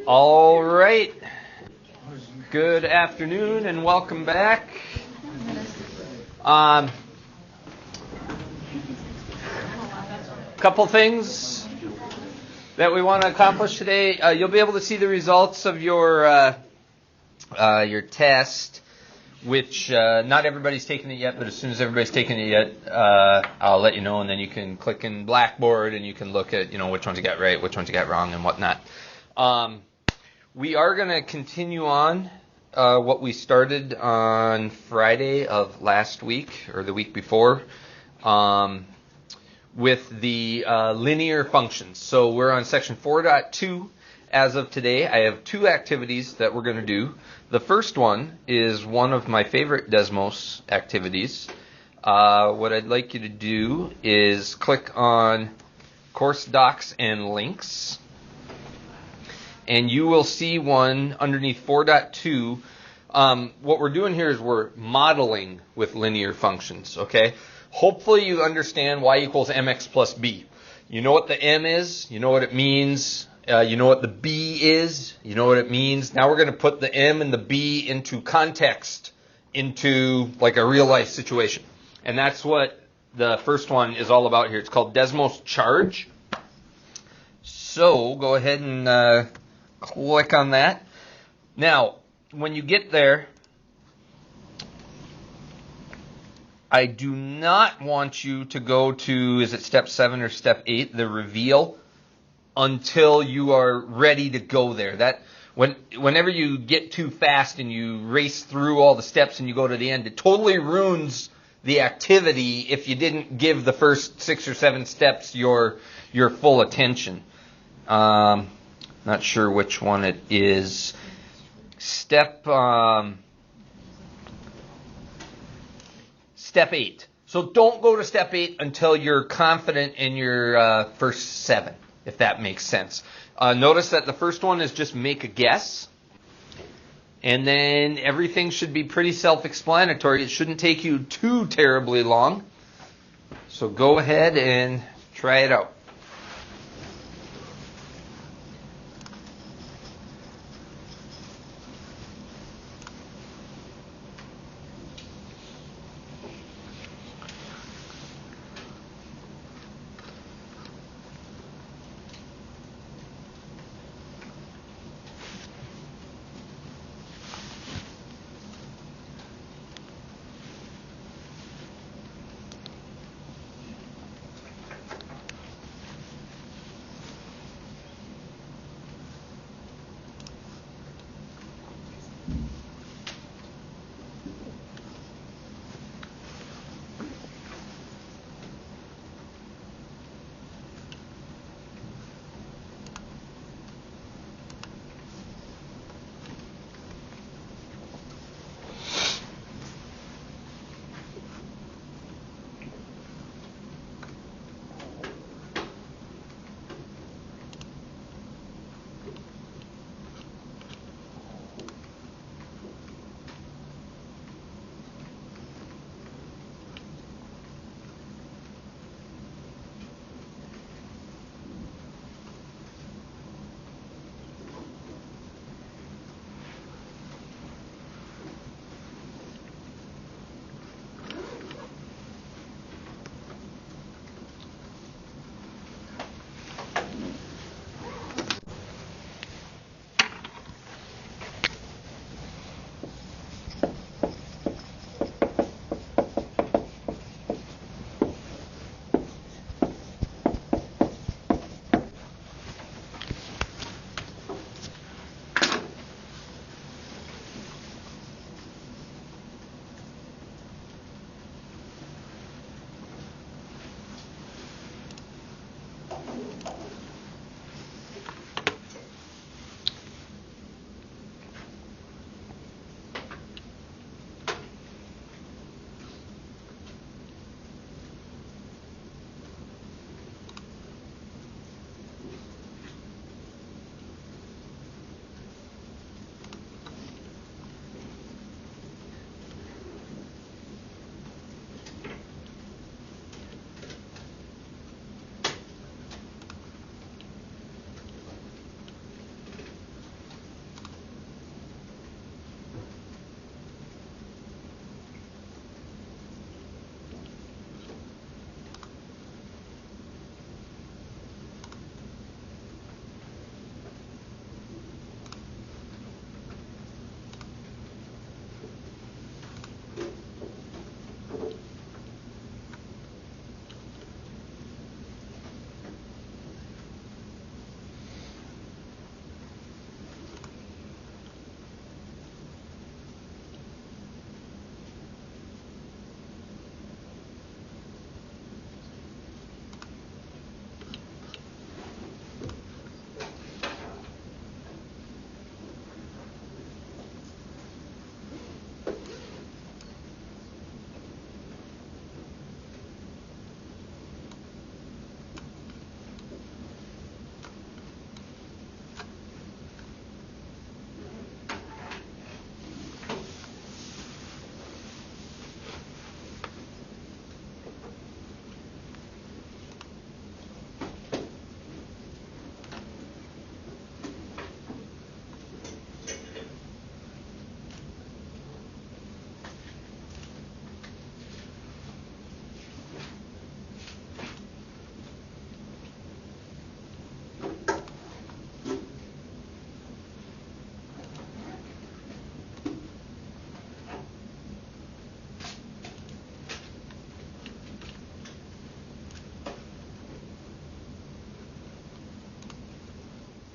All right. Good afternoon and welcome back. Couple things that we want to accomplish today. You'll be able to see the results of your test, which not everybody's taken it yet, but as soon as everybody's taken it yet, I'll let you know, and then you can click in Blackboard and you can look at which ones you got right, which ones you got wrong, and whatnot. We are going to continue on what we started on Friday of last week, or the week before, with the linear functions. So we're on section 4.2 as of today. I have two activities that we're going to do. The first one is one of my favorite Desmos activities. What I'd like you to do is click on Course Docs and Links. And you will see one underneath 4.2. What we're doing here is we're modeling with linear functions, okay? Hopefully you understand y equals mx plus b. You know what the m is, you know what it means, you know what the b is, you know what it means. Now we're going to put the m and the b into context, into like a real life situation. And that's what the first one is all about here. It's called Desmos charge. So go ahead and click on that. Now, when you get there, I do not want you to go to, is it step 7 or step 8, the reveal, until you are ready to go there. That whenever you get too fast and you race through all the steps and you go to the end, it totally ruins the activity if you didn't give the first 6 or 7 steps your full attention. Not sure which one it is. Step 8. So don't go to step 8 until you're confident in your first 7, if that makes sense. Notice that the first one is just make a guess. And then everything should be pretty self-explanatory. It shouldn't take you too terribly long. So go ahead and try it out.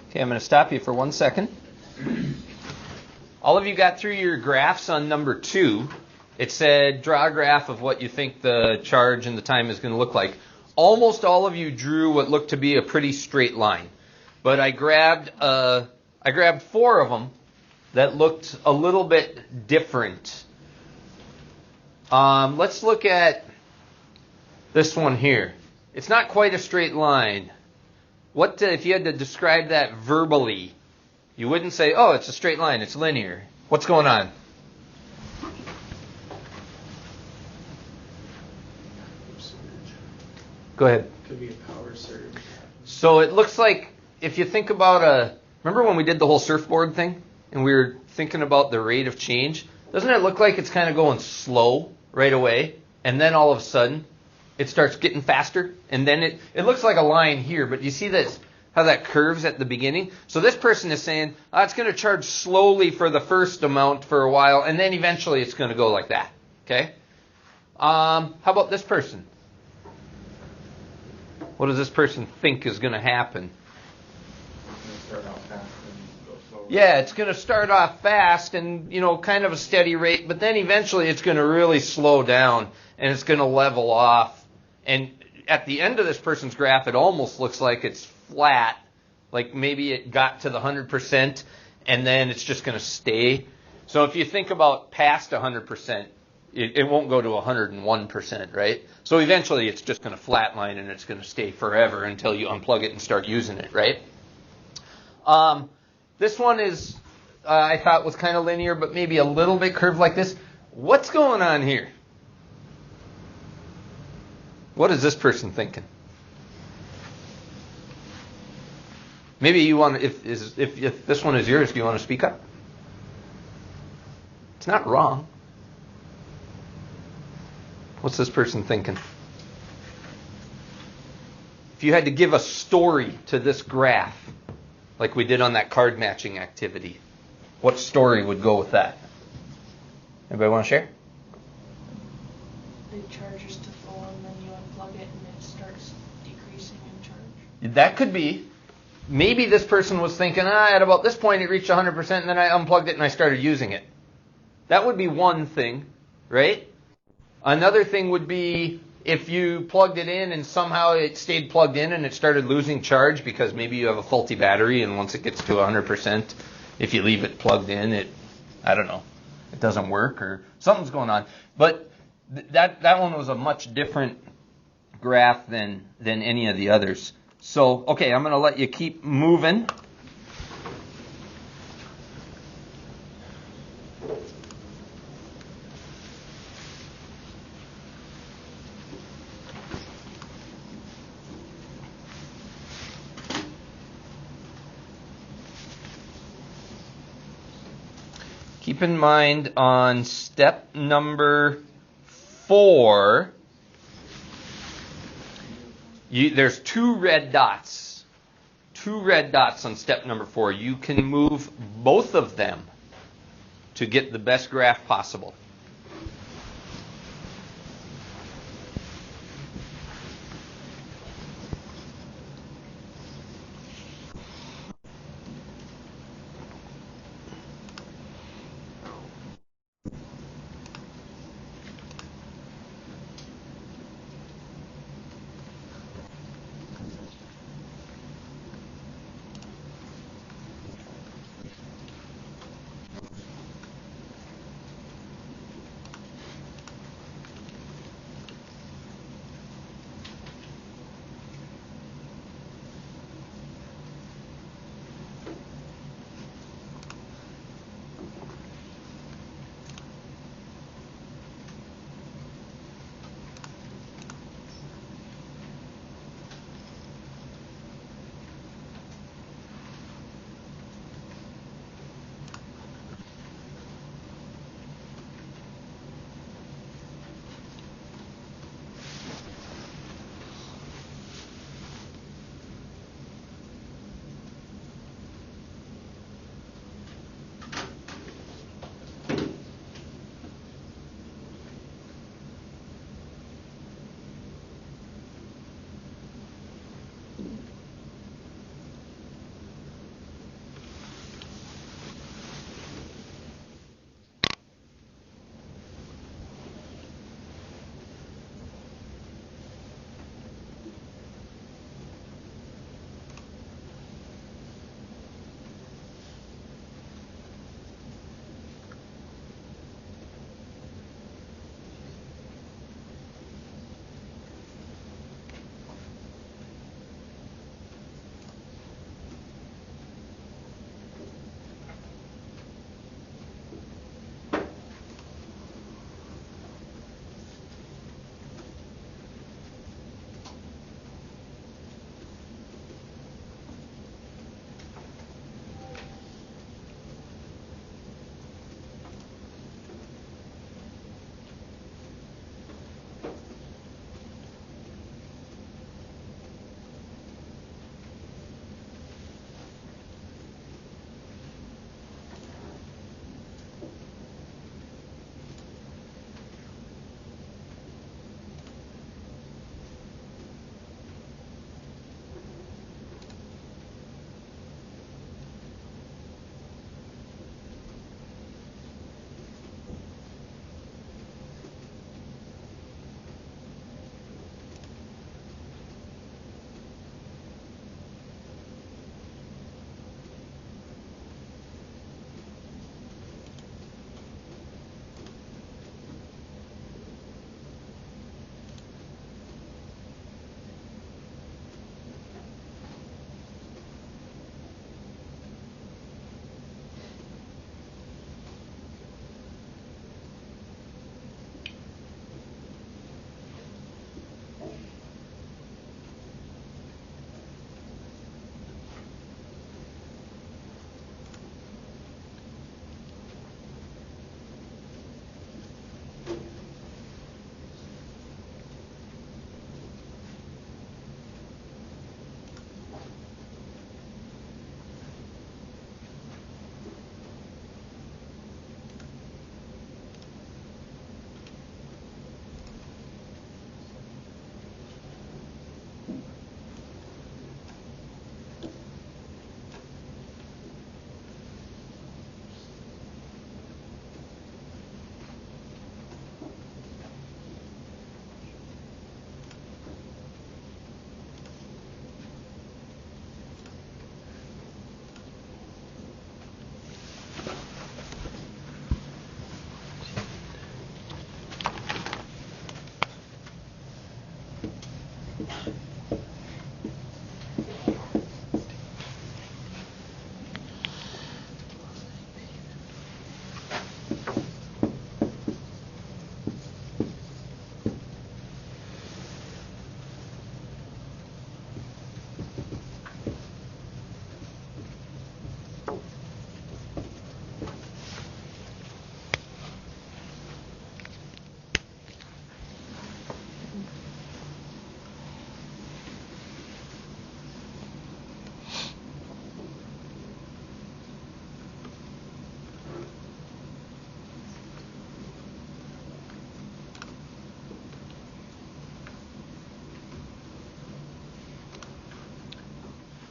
Okay, I'm going to stop you for 1 second. All of you got through your graphs on number 2. It said draw a graph of what you think the charge and the time is going to look like. Almost all of you drew what looked to be a pretty straight line. But I grabbed 4 of them that looked a little bit different. Let's look at this one here. It's not quite a straight line. What if you had to describe that verbally? You wouldn't say, oh, it's a straight line, it's linear. What's going on? Go ahead. Could be a power surge. So it looks like, if you think about remember when we did the whole surfboard thing? And we were thinking about the rate of change? Doesn't it look like it's kind of going slow right away? And then all of a sudden, it starts getting faster? And then it looks like a line here, but you see this? How that curves at the beginning? So this person is saying, it's going to charge slowly for the first amount for a while, and then eventually it's going to go like that. Okay? How about this person? What does this person think is going to happen? Start out fast and go slow. Yeah, it's going to start off fast and, kind of a steady rate, but then eventually it's going to really slow down and it's going to level off. And at the end of this person's graph, it almost looks like it's flat, like maybe it got to the 100% and then it's just going to stay. So if you think about past 100%, it won't go to 101%, right? So eventually it's just going to flatline and it's going to stay forever until you unplug it and start using it, right? This one is, I thought was kind of linear, but maybe a little bit curved like this. What's going on here? What is this person thinking? Maybe you want to, if this one is yours, do you want to speak up? It's not wrong. What's this person thinking? If you had to give a story to this graph, like we did on that card matching activity, what story would go with that? Anybody want to share? It charges to full and then you unplug it and it starts decreasing in charge. That could be. Maybe this person was thinking, at about this point it reached 100% and then I unplugged it and I started using it. That would be one thing, right? Another thing would be if you plugged it in and somehow it stayed plugged in and it started losing charge because maybe you have a faulty battery and once it gets to 100%, if you leave it plugged in, it doesn't work or something's going on. But that one was a much different graph than any of the others. So, okay, I'm going to let you keep moving. Keep in mind on step number 4, there's 2 red dots. 2 red dots on step number 4. You can move both of them to get the best graph possible.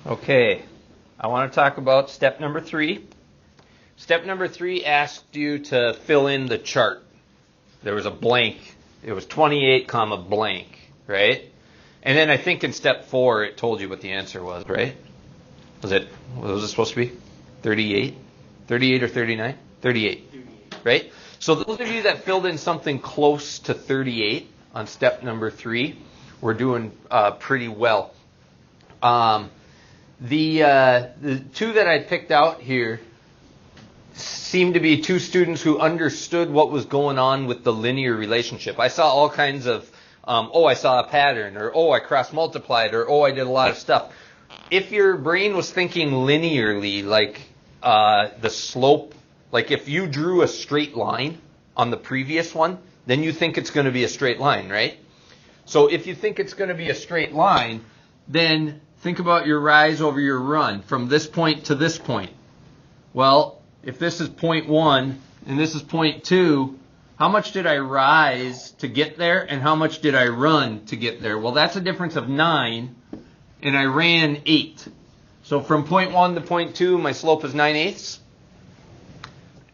Okay, I want to talk about step number 3. Step number 3 asked you to fill in the chart. There was a blank. It was 28 comma blank, right? And then I think in step 4 it told you what the answer was, right? Was it supposed to be 38? 38 or 39? 38, right? So those of you that filled in something close to 38 on step number 3, we're doing pretty well. The two that I picked out here seemed to be two students who understood what was going on with the linear relationship. I saw all kinds of, I saw a pattern, or I cross-multiplied, or I did a lot of stuff. If your brain was thinking linearly, like the slope, like if you drew a straight line on the previous one, then you think it's going to be a straight line, right? So if you think it's going to be a straight line, then think about your rise over your run from this point to this point. Well, if this is point 1 and this is point 2, how much did I rise to get there and how much did I run to get there? Well, that's a difference of 9, and I ran 8. So from point 1 to point 2, my slope is 9/8.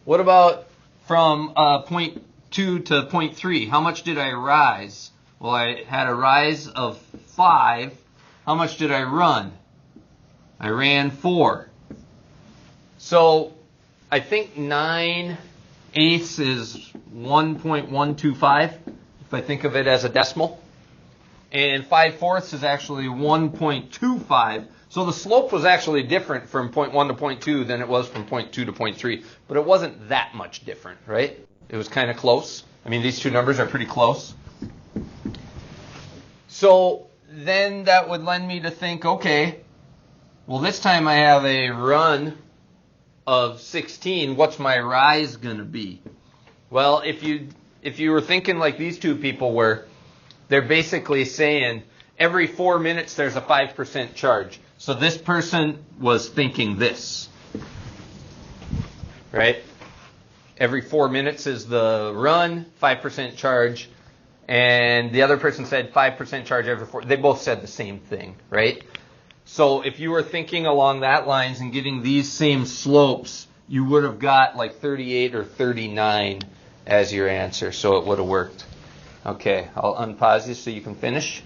What about from point 2 to point 3? How much did I rise? Well, I had a rise of 5. How much did I run? I ran 4. So I think 9/8 is 1.125, if I think of it as a decimal. And 5/4 is actually 1.25. So the slope was actually different from point 1 to point 2 than it was from point 2 to point 3. But it wasn't that much different, right? It was kind of close. I mean, these two numbers are pretty close. So then that would lend me to think, okay, well, this time I have a run of 16. What's my rise going to be? Well, if you were thinking like these two people were, they're basically saying every 4 minutes there's a 5% charge. So this person was thinking this, right? Every 4 minutes is the run, 5% charge. And the other person said 5% charge every 4. They both said the same thing, right? So if you were thinking along that lines and getting these same slopes, you would have got like 38 or 39 as your answer. So it would have worked. Okay, I'll unpause this so you can finish.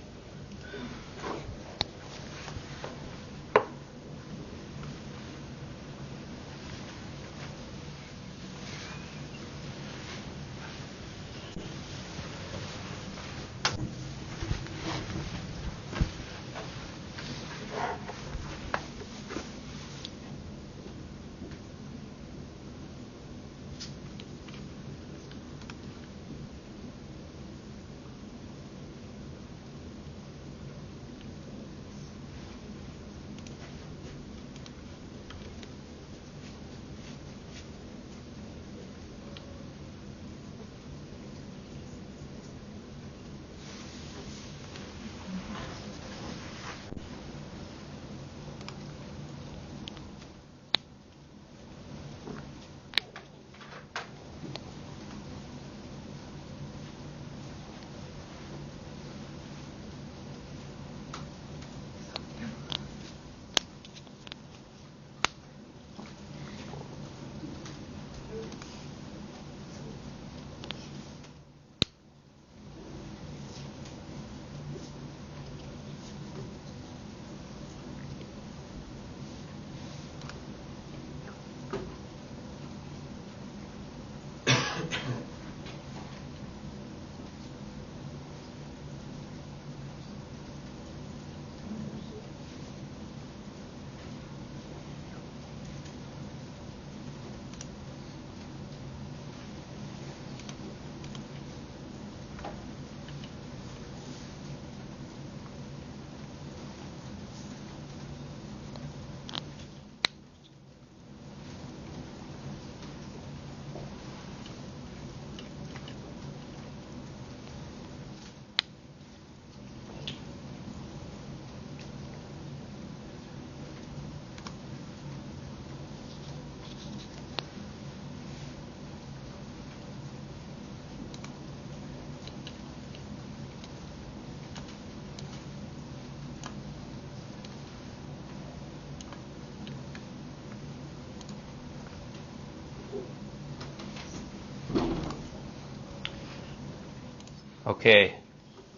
Okay,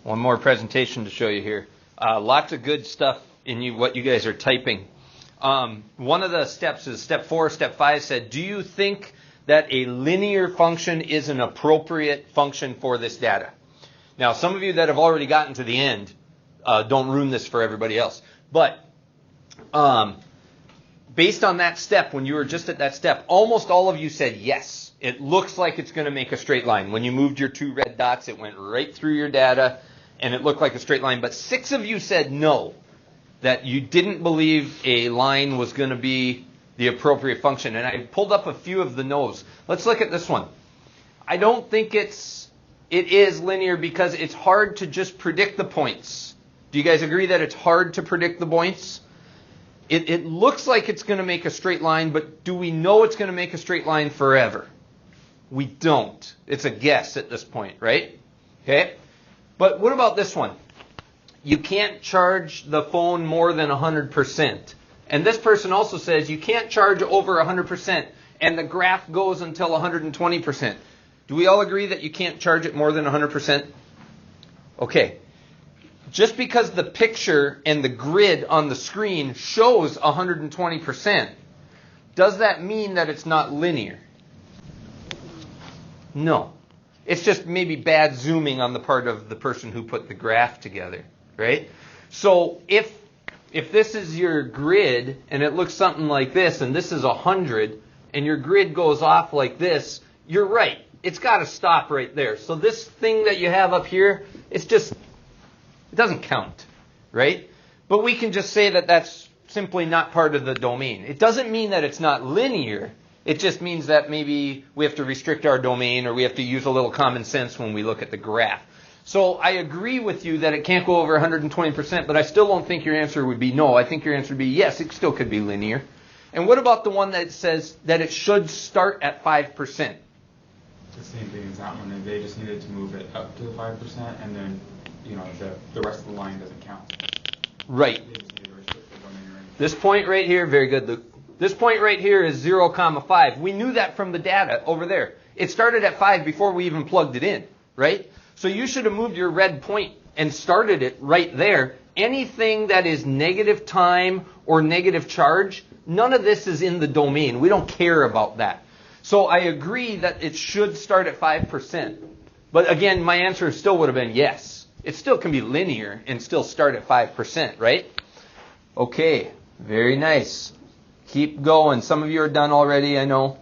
one more presentation to show you here. Lots of good stuff in what you guys are typing. One of the steps is step 4, step 5 said, do you think that a linear function is an appropriate function for this data? Now, some of you that have already gotten to the end, don't ruin this for everybody else. But based on that step, when you were just at that step, almost all of you said yes. It looks like it's going to make a straight line. When you moved your 2 red dots, it went right through your data, and it looked like a straight line. But 6 of you said no, that you didn't believe a line was going to be the appropriate function. And I pulled up a few of the no's. Let's look at this one. I don't think it is linear because it's hard to just predict the points. Do you guys agree that it's hard to predict the points? It looks like it's going to make a straight line, but do we know it's going to make a straight line forever? We don't. It's a guess at this point, right? Okay. But what about this one? You can't charge the phone more than 100%. And this person also says you can't charge over 100%, and the graph goes until 120%. Do we all agree that you can't charge it more than 100%? Okay. Just because the picture and the grid on the screen shows 120%, does that mean that it's not linear? No. It's just maybe bad zooming on the part of the person who put the graph together, right? So if this is your grid and it looks something like this and this is 100 and your grid goes off like this, you're right. It's got to stop right there. So this thing that you have up here, it doesn't count, right? But we can just say that that's simply not part of the domain. It doesn't mean that it's not linear. It just means that maybe we have to restrict our domain or we have to use a little common sense when we look at the graph. So I agree with you that it can't go over 120%, but I still don't think your answer would be no. I think your answer would be yes, it still could be linear. And what about the one that says that it should start at 5%? The same thing as that one. They just needed to move it up to the 5%, and then the rest of the line doesn't count. Right. They just need to restrict the domain range. This point right here, very good, Luke. This point right here is 0,5. We knew that from the data over there. It started at 5 before we even plugged it in, right? So you should have moved your red point and started it right there. Anything that is negative time or negative charge, none of this is in the domain. We don't care about that. So I agree that it should start at 5%. But again, my answer still would have been yes. It still can be linear and still start at 5%, right? Okay, very nice. Keep going. Some of you are done already, I know.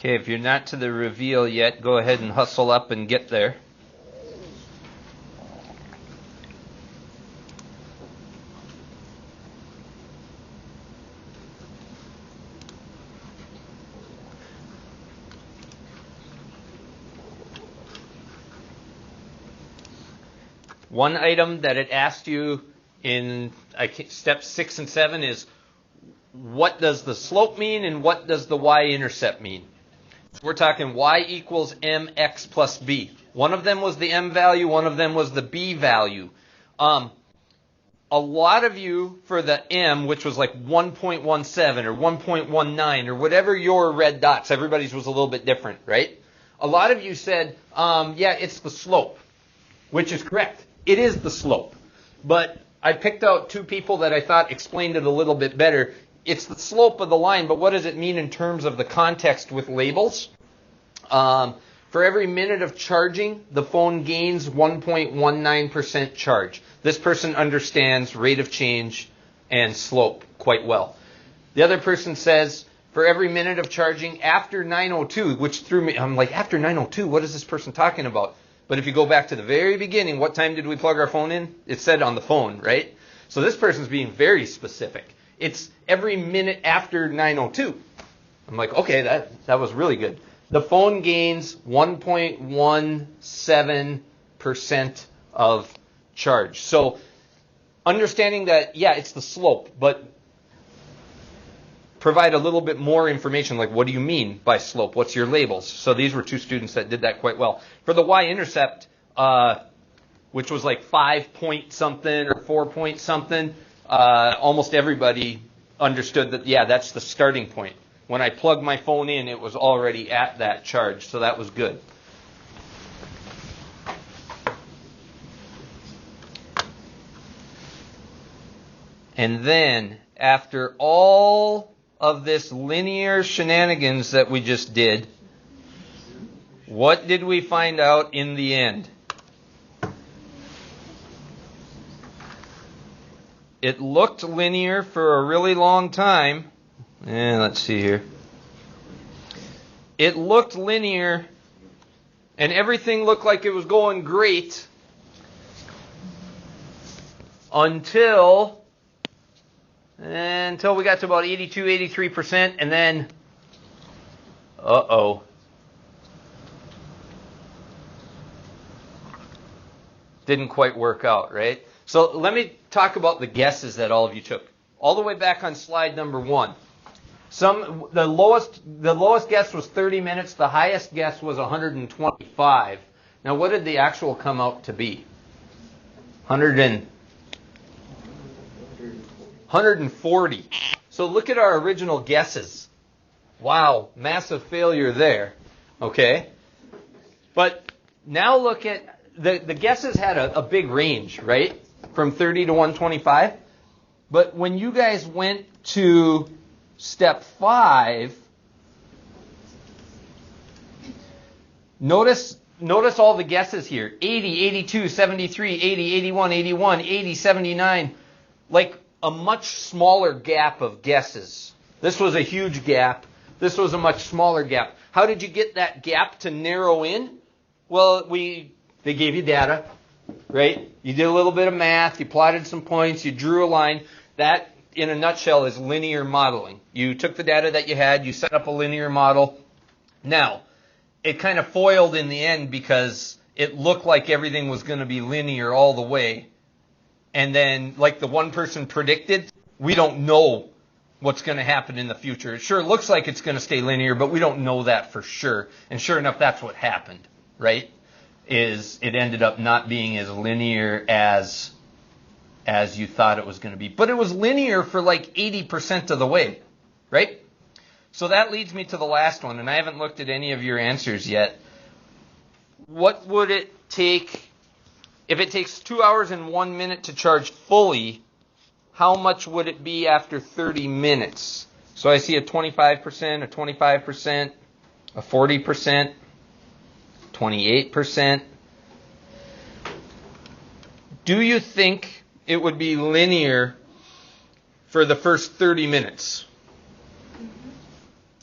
Okay, if you're not to the reveal yet, go ahead and hustle up and get there. One item that it asked you in steps 6 and 7 is, what does the slope mean and what does the y-intercept mean? So we're talking y equals mx plus b. One of them was the m value, one of them was the b value. A lot of you, for the m, which was like 1.17 or 1.19 or whatever your red dots, everybody's was a little bit different, right? A lot of you said, yeah, it's the slope, which is correct. It is the slope. But I picked out two people that I thought explained it a little bit better. It's the slope of the line, but what does it mean in terms of the context with labels? For every minute of charging, the phone gains 1.19% charge. This person understands rate of change and slope quite well. The other person says, for every minute of charging after 9:02, which threw me, I'm like, after 9:02, what is this person talking about? But if you go back to the very beginning, what time did we plug our phone in? It said on the phone, right? So this person's being very specific. It's every minute after 9:02. I'm like, okay, that was really good. The phone gains 1.17% of charge. So understanding that, yeah, it's the slope, but provide a little bit more information, like what do you mean by slope? What's your labels? So these were two students that did that quite well. For the y-intercept, which was like 5 point something or 4 point something, almost everybody understood that, yeah, that's the starting point. When I plugged my phone in, it was already at that charge, so that was good. And then, after all of this linear shenanigans that we just did, what did we find out in the end? It looked linear for a really long time. Let's see here. It looked linear, and everything looked like it was going great until we got to about 82, 83%, and then, didn't quite work out, right? So let me talk about the guesses that all of you took. All the way back on slide number 1. The lowest guess was 30 minutes. The highest guess was 125. Now, what did the actual come out to be? 140. So look at our original guesses. Wow, massive failure there. Okay? But now look at, the guesses had a big range, right? From 30 to 125. But when you guys went to step 5, notice all the guesses here. 80, 82, 73, 80, 81, 81, 80, 79. Like a much smaller gap of guesses. This was a huge gap. This was a much smaller gap. How did you get that gap to narrow in? Well, they gave you data, right? You did a little bit of math. You plotted some points. You drew a line. That, in a nutshell, is linear modeling. You took the data that you had, you set up a linear model. Now, it kind of foiled in the end because it looked like everything was going to be linear all the way. And then, like the one person predicted, we don't know what's going to happen in the future. It sure looks like it's going to stay linear, but we don't know that for sure. And sure enough, that's what happened, right? It ended up not being as linear as you thought it was going to be. But it was linear for like 80% of the way, right? So that leads me to the last one, and I haven't looked at any of your answers yet. What would it take, if it takes 2 hours and 1 minute to charge fully, how much would it be after 30 minutes? So I see a 25%, a 25%, a 40%, 28%. Do you think it would be linear for the first 30 minutes?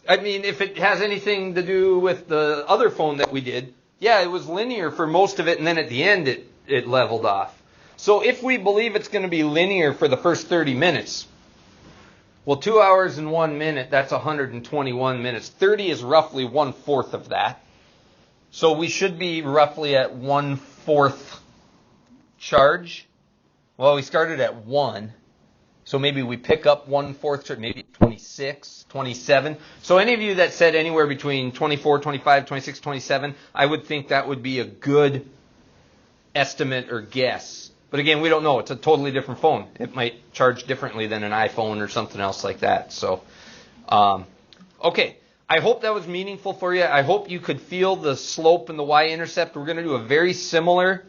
I mean, if it has anything to do with the other phone that we did, yeah, it was linear for most of it, and then at the end it leveled off. So if we believe it's going to be linear for the first 30 minutes, well, 2 hours and 1 minute, that's 121 minutes. 30 is roughly 1/4 of that. So we should be roughly at 1/4 charge. Well, we started at 1. So maybe we pick up 1/4 charge, maybe 26, 27. So any of you that said anywhere between 24, 25, 26, 27, I would think that would be a good estimate or guess. But again, we don't know. It's a totally different phone. It might charge differently than an iPhone or something else like that. So, okay. I hope that was meaningful for you. I hope you could feel the slope in the Y-intercept. We're going to do a very similar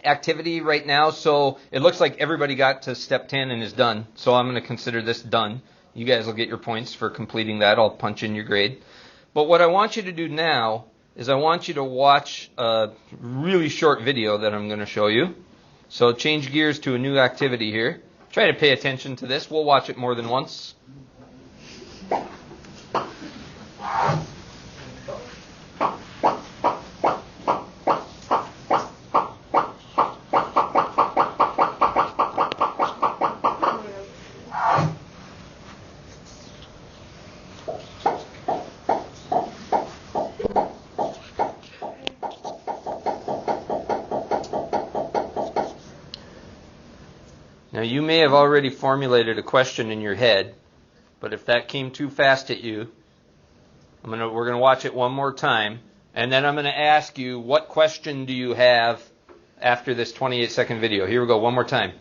activity right now. So it looks like everybody got to step 10 and is done. So I'm going to consider this done. You guys will get your points for completing that. I'll punch in your grade. But what I want you to do now is I want you to watch a really short video that I'm going to show you. So change gears to a new activity here. Try to pay attention to this. We'll watch it more than once. Now you may have already formulated a question in your head, but if that came too fast at you, we're going to watch it one more time, and then I'm going to ask you, what question do you have after this 28-second video? Here we go, one more time.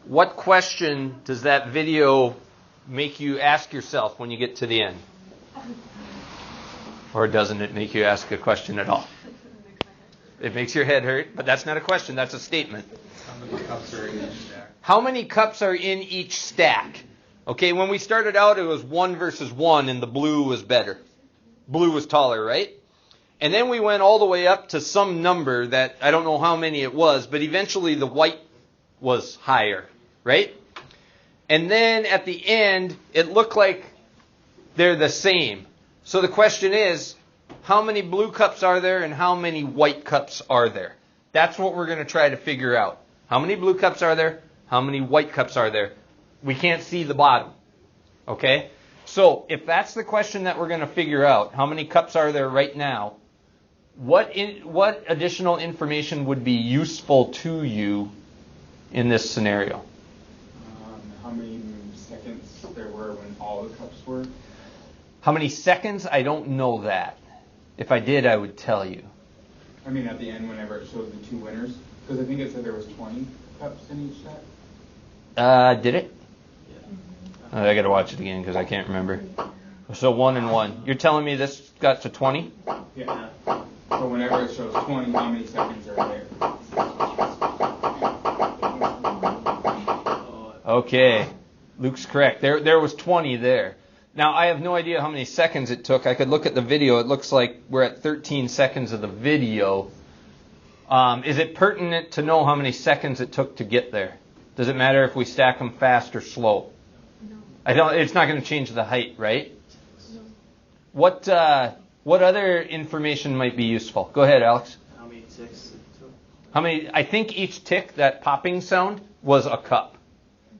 What question does that video make you ask yourself when you get to the end? Or doesn't it make you ask a question at all? It makes your head hurt, but that's not a question, that's a statement. How many cups are in each stack? How many cups are in each stack? Okay, when we started out, it was 1 versus 1, and the blue was better. Blue was taller, right? And then we went all the way up to some number that I don't know how many it was, but eventually the white was higher. Right? And then at the end, it looked like they're the same. So the question is, how many blue cups are there and how many white cups are there? That's what we're going to try to figure out. How many blue cups are there? How many white cups are there? We can't see the bottom. Okay? So if that's the question that we're going to figure out, how many cups are there right now, what additional information would be useful to you in this scenario? How many seconds there were when all the cups were? How many seconds? I don't know that. If I did, I would tell you. I mean, at the end, whenever it shows the 2 winners, because I think it said there was 20 cups in each set. Did it? Yeah. I got to watch it again because I can't remember. So 1 and 1. You're telling me this got to 20? Yeah. So whenever it shows 20, how many seconds are there? Okay, Luke's correct. There was 20 there. Now, I have no idea how many seconds it took. I could look at the video. It looks like we're at 13 seconds of the video. Is it pertinent to know how many seconds it took to get there? Does it matter if we stack them fast or slow? No. It's not going to change the height, right? No. What other information might be useful? Go ahead, Alex. How many ticks it took? I think each tick, that popping sound, was a cup.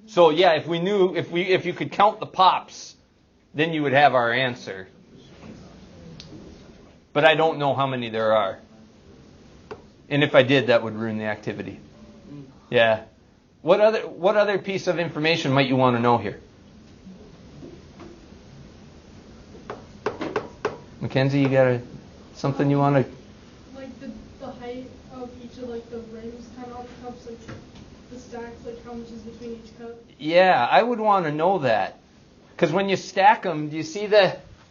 So yeah, if you could count the pops, then you would have our answer. But I don't know how many there are. And if I did, that would ruin the activity. Yeah. What other piece of information might you want to know here? Mackenzie, you got something you want to? Like the height of each of like the rings, kind of on the cups, like the stacks, like how much is between each cup. Yeah, I would want to know that, because when you stack them, do you see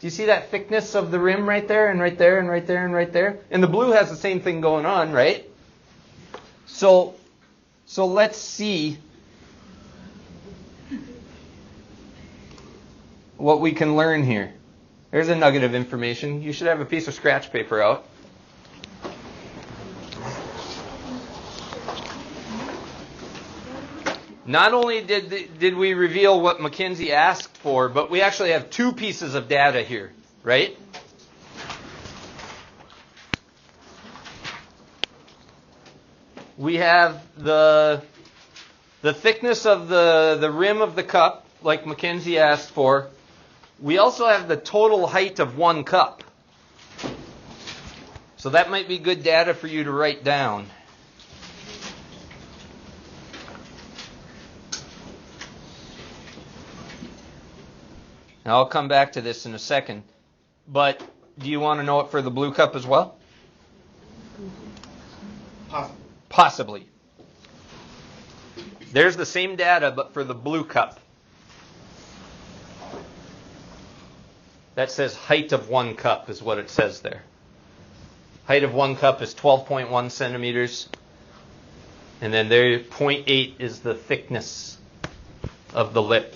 Do you see that thickness of the rim right there and right there and right there and right there? And the blue has the same thing going on, right? So let's see what we can learn here. There's a nugget of information. You should have a piece of scratch paper out. Not only did we reveal what Mackenzie asked for, but we actually have two pieces of data here, right? We have the thickness of the rim of the cup, like Mackenzie asked for. We also have the total height of one cup. So that might be good data for you to write down. Now I'll come back to this in a second. But do you want to know it for the blue cup as well? Possibly. There's the same data, but for the blue cup. That says height of one cup is what it says there. Height of one cup is 12.1 centimeters. And then there, 0.8 is the thickness of the lip.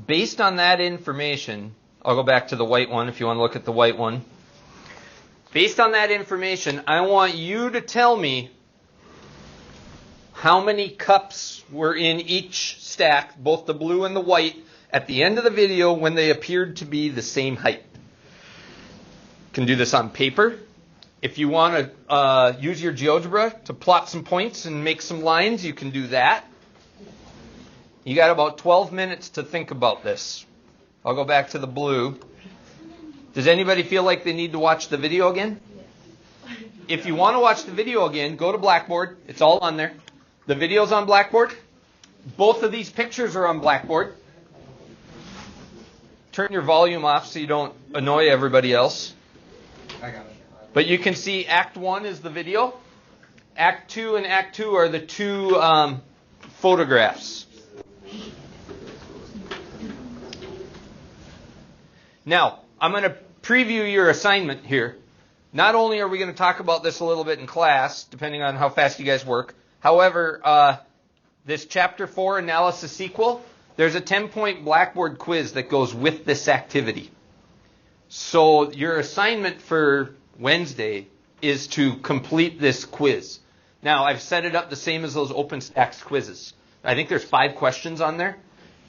Based on that information, I'll go back to the white one if you want to look at the white one. Based on that information, I want you to tell me how many cups were in each stack, both the blue and the white, at the end of the video when they appeared to be the same height. You can do this on paper. If you want to use your GeoGebra to plot some points and make some lines, you can do that. You got about 12 minutes to think about this. I'll go back to the blue. Does anybody feel like they need to watch the video again? If you want to watch the video again, go to Blackboard. It's all on there. The video's on Blackboard. Both of these pictures are on Blackboard. Turn your volume off so you don't annoy everybody else. I got it. But you can see Act 1 is the video. Act 2 and Act 2 are the two photographs. Now, I'm going to preview your assignment here. Not only are we going to talk about this a little bit in class, depending on how fast you guys work. However, this Chapter 4 Analysis Sequel, there's a 10-point Blackboard quiz that goes with this activity. So your assignment for Wednesday is to complete this quiz. Now, I've set it up the same as those OpenStax quizzes. I think there's 5 questions on there.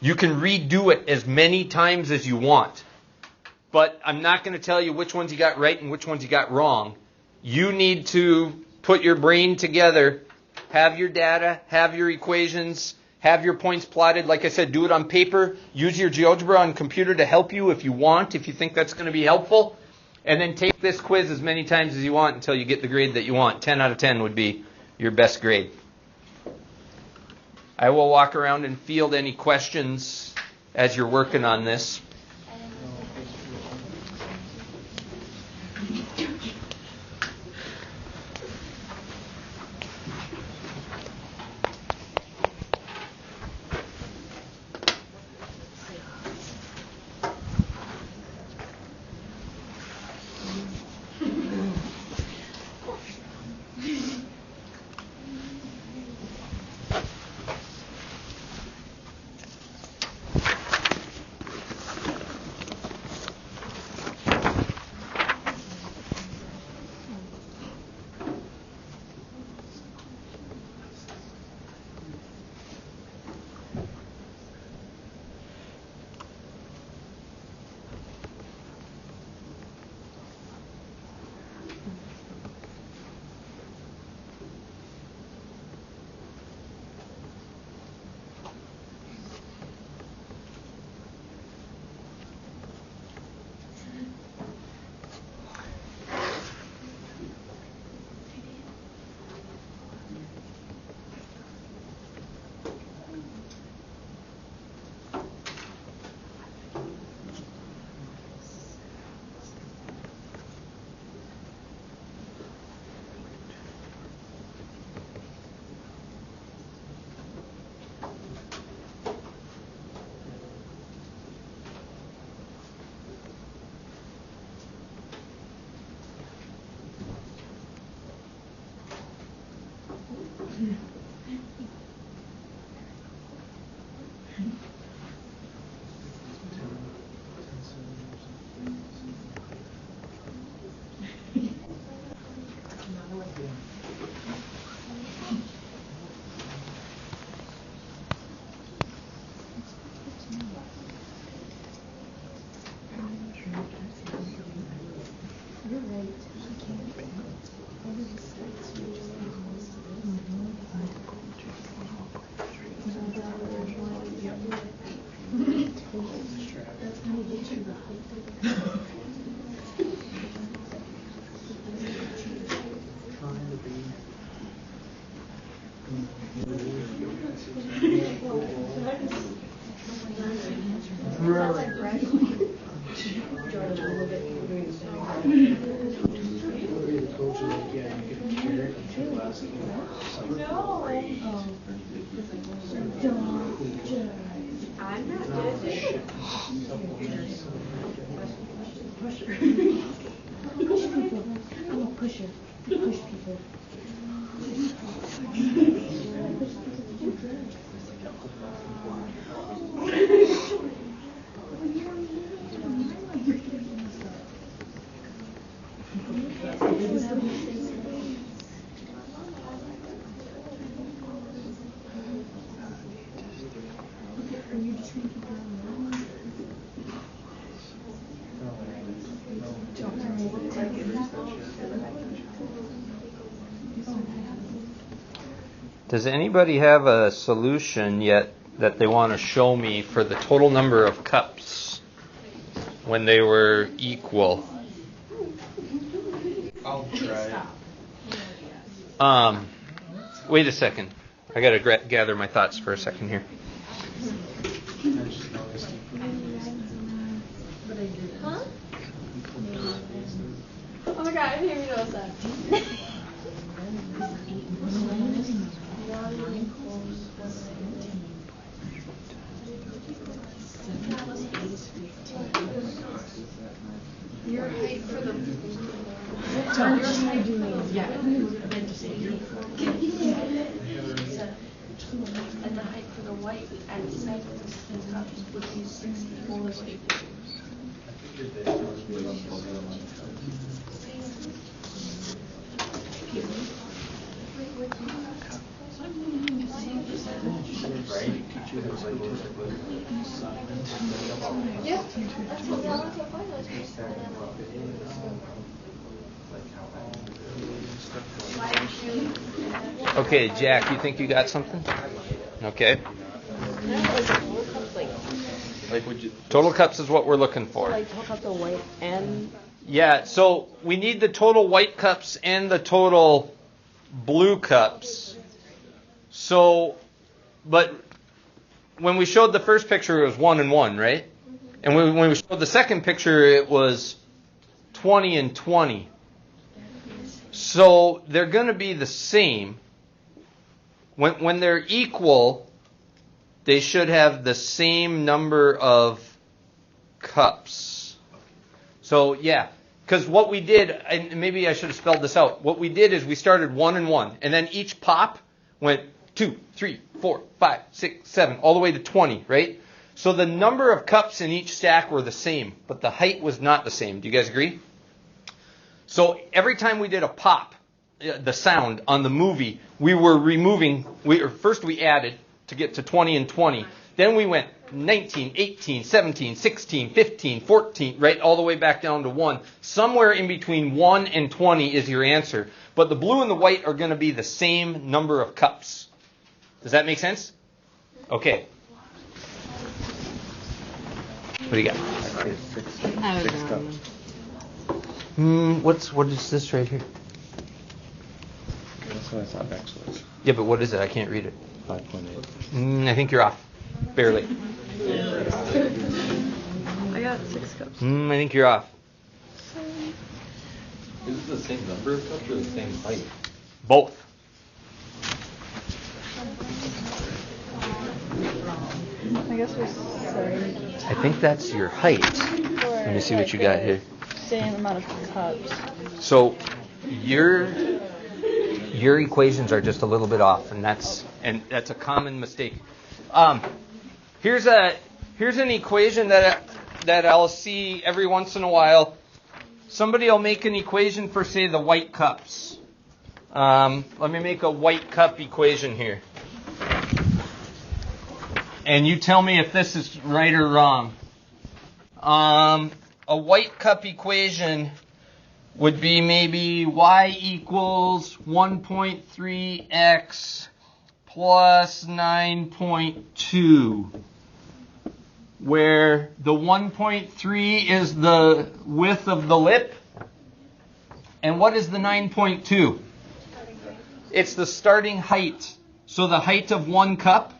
You can redo it as many times as you want. But I'm not going to tell you which ones you got right and which ones you got wrong. You need to put your brain together, have your data, have your equations, have your points plotted. Like I said, do it on paper. Use your GeoGebra on computer to help you if you want, if you think that's going to be helpful. And then take this quiz as many times as you want until you get the grade that you want. 10 out of 10 would be your best grade. I will walk around and field any questions as you're working on this. Does anybody have a solution yet that they want to show me for the total number of cups when they were equal? I'll try. Wait a second. I got to gather my thoughts for a second here. I just noticed. Huh? Oh my god, I didn't even notice that. Your height for the and the height for the white and segments and cups would be 64 feet. Yeah, that's what I want to find those Okay, Jack, you think you got something? Okay. Total cups is what we're looking for. Like total cups of white and Yeah, so we need the total white cups and the total blue cups. So, but when we showed the first picture, it was 1 and 1, right? And when we showed the second picture, it was 20 and 20. So they're going to be the same. When they're equal, they should have the same number of cups. So yeah, because what we did, and maybe I should have spelled this out. What we did is we started 1 and 1, and then each pop went 2, 3, 4, 5, 6, 7, all the way to 20, right? So the number of cups in each stack were the same, but the height was not the same. Do you guys agree? So every time we did a pop, the sound on the movie, we were removing, first we added to get to 20 and 20. Then we went 19, 18, 17, 16, 15, 14, right, all the way back down to 1. Somewhere in between 1 and 20 is your answer. But the blue and the white are going to be the same number of cups. Does that make sense? Okay. What do you got? six cups. What is this right here? That's what I thought X was. Yeah, but what is it? I can't read it. 5.8. I think you're off. Barely. I got 6 cups. I think you're off. Is it the same number of cups or the same height? Both. I guess we're saying I think that's your height. Let me see what you got here. same amount of cups. So your equations are just a little bit off, and that's a common mistake. Here's an equation that I'll see every once in a while. Somebody will make an equation for, say, the white cups. Let me make a white cup equation here. And you tell me if this is right or wrong. A white cup equation would be maybe y equals 1.3x plus 9.2. where the 1.3 is the width of the lip. And what is the 9.2? It's the starting height. So the height of 1 cup.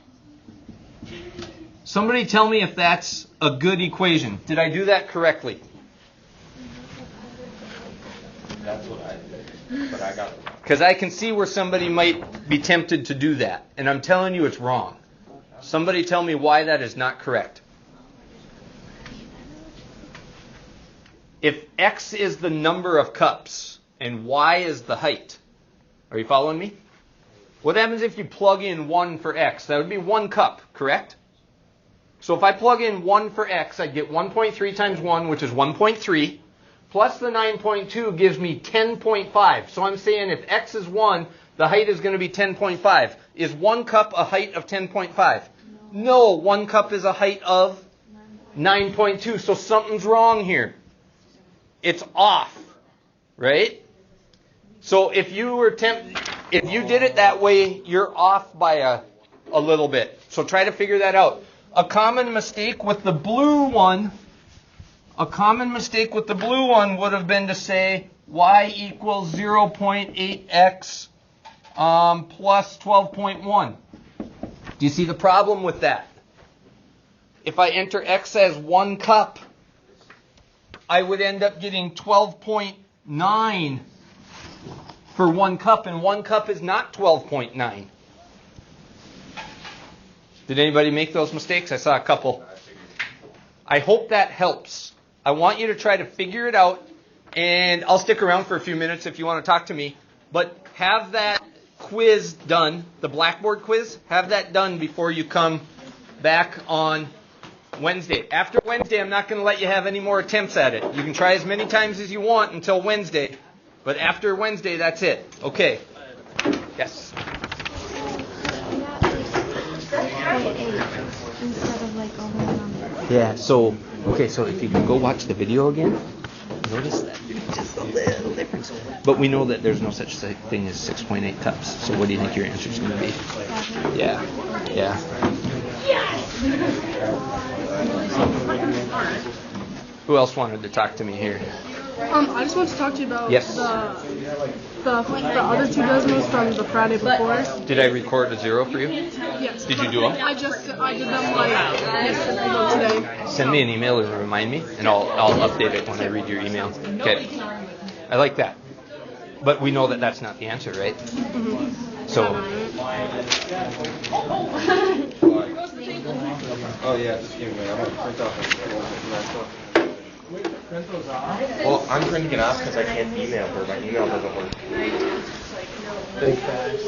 Somebody tell me if that's a good equation. Did I do that correctly? That's what I did, but I got it. Because I can see where somebody might be tempted to do that. And I'm telling you it's wrong. Somebody tell me why that is not correct. If X is the number of cups and Y is the height, are you following me? What happens if you plug in 1 for X? That would be 1 cup, correct? So if I plug in 1 for X, I get 1.3 times 1, which is 1.3, plus the 9.2 gives me 10.5. So I'm saying if X is 1, the height is going to be 10.5. Is 1 cup a height of 10.5? No, 1 cup is a height of 9.2. So something's wrong here. It's off, right? So if you did it that way, you're off by a little bit. So try to figure that out. A common mistake with the blue one would have been to say y equals 0.8x plus 12.1. Do you see the problem with that? If I enter x as 1 cup, I would end up getting 12.9 for 1 cup, and 1 cup is not 12.9. Did anybody make those mistakes? I saw a couple. I hope that helps. I want you to try to figure it out, and I'll stick around for a few minutes if you want to talk to me. But have that quiz done, the Blackboard quiz, have that done before you come back on Wednesday. After Wednesday, I'm not going to let you have any more attempts at it. You can try as many times as you want until Wednesday, but after Wednesday, that's it. Okay. Yes. Instead of like all the numbers. Yeah, so if you can go watch the video again, notice that there's just a little difference. But we know that there's no such thing as 6.8 cups. So what do you think your answer is going to be? Yeah. Who else wanted to talk to me here? I just want to talk to you about Yes. the other 2 Desmos from the Friday before. Did I record a 0 for you? Yes. Did you do them? I did them like yesterday, today. Send me an email to remind me, and I'll update it when I read your email. Okay. I like that. But we know that that's not the answer, right? Mm-hmm. So. Oh yeah, just give me. I'm gonna print off. Well, I'm printing it off because I can't email her. My email doesn't work. Big facts.